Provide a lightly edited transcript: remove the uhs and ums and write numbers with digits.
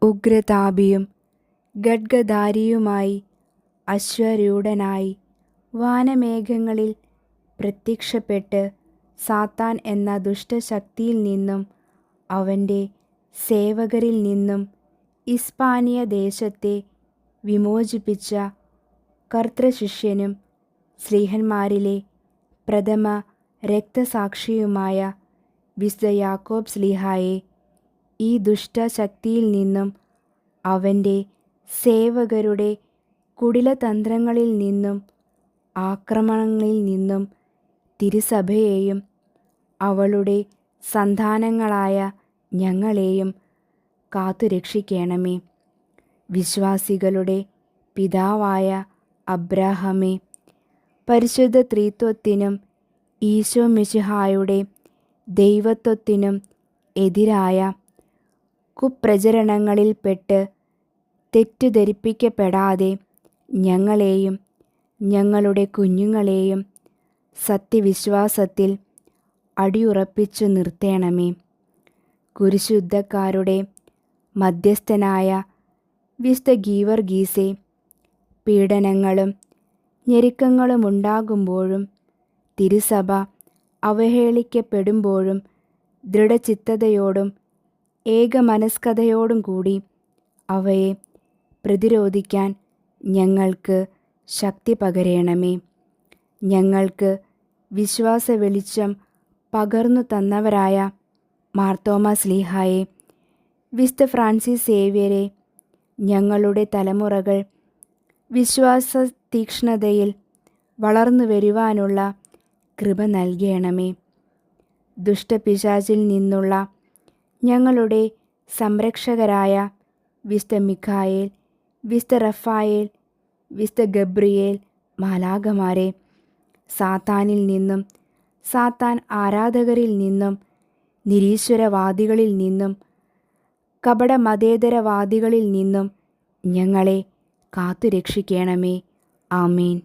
ഉഗ്രതാപിയും ഖഡ്ഗധാരിയുമായി അശ്വരൂഢനായി വാനമേഘങ്ങളിൽ പ്രത്യക്ഷപ്പെട്ട് സാത്താൻ എന്ന ദുഷ്ടശക്തിയിൽ നിന്നും അവൻ്റെ സേവകരിൽ നിന്നും ഇസ്പാനിയ ദേശത്തെ വിമോചിപ്പിച്ച കർത്തൃശിഷ്യനും ശ്ലീഹന്മാരിലെ പ്രഥമ രക്തസാക്ഷിയുമായ വിശുദ്ധ യാക്കോബ് ശ്ലീഹായെ ഈ ദുഷ്ടശക്തിയിൽ നിന്നും അവൻ്റെ സേവകരുടെ കുടിലതന്ത്രങ്ങളിൽ നിന്നും ആക്രമണങ്ങളിൽ നിന്നും തിരുസഭയെയും അവളുടെ സന്താനങ്ങളായ ഞങ്ങളെയും കാത്തുരക്ഷിക്കണമേ. വിശ്വാസികളുടെ പിതാവായ അബ്രാഹാമേ, പരിശുദ്ധ ത്രിത്വത്തിനും ഈശോ മിശിഹായുടെ ദൈവത്വത്തിനും എതിരായ കുപ്രചരണങ്ങളിൽപ്പെട്ട് തെറ്റിദ്ധരിപ്പിക്കപ്പെടാതെ ഞങ്ങളെയും ഞങ്ങളുടെ കുഞ്ഞുങ്ങളെയും സത്യവിശ്വാസത്തിൽ അടിയുറപ്പിച്ചു നിർത്തേണമേ. കുരിശുദ്ധക്കാരുടെ മധ്യസ്ഥനായ വിശുദ്ധ ഗീവർഗീസേ, പീഡനങ്ങളും ഞെരുക്കങ്ങളുമുണ്ടാകുമ്പോഴും തിരുസഭ അവഹേളിക്കപ്പെടുമ്പോഴും ദൃഢചിത്തതയോടും ഏകമനസ്കതയോടും കൂടി അവയെ പ്രതിരോധിക്കാൻ ഞങ്ങൾക്ക് ശക്തി പകരണമേ. ഞങ്ങൾക്ക് വിശ്വാസ വെളിച്ചം പകർന്നു തന്നവരായ മാർത്തോമാ ശ്ലീഹായെ, വിശുദ്ധ ഫ്രാൻസിസ് സേവ്യരെ, ഞങ്ങളുടെ തലമുറകൾ വിശ്വാസ തീക്ഷ്ണതയിൽ വളർന്നു വരുവാനുള്ള കൃപ നൽകണമേ. ദുഷ്ടപിശാചിൽ നിന്നുള്ള ഞങ്ങളുടെ സംരക്ഷകരായ വിശുദ്ധ മിഖായേൽ, വിശുദ്ധ റഫായേൽ, വിശുദ്ധ ഗബ്രിയേൽ മാലാഖമാരെ സാത്താനിൽ നിന്നും സാത്താൻ ആരാധകരിൽ നിന്നും നിരീശ്വരവാദികളിൽ നിന്നും കപടമതേതരവാദികളിൽ നിന്നും ഞങ്ങളെ കാത്തുരക്ഷിക്കണമേ. ആമേൻ.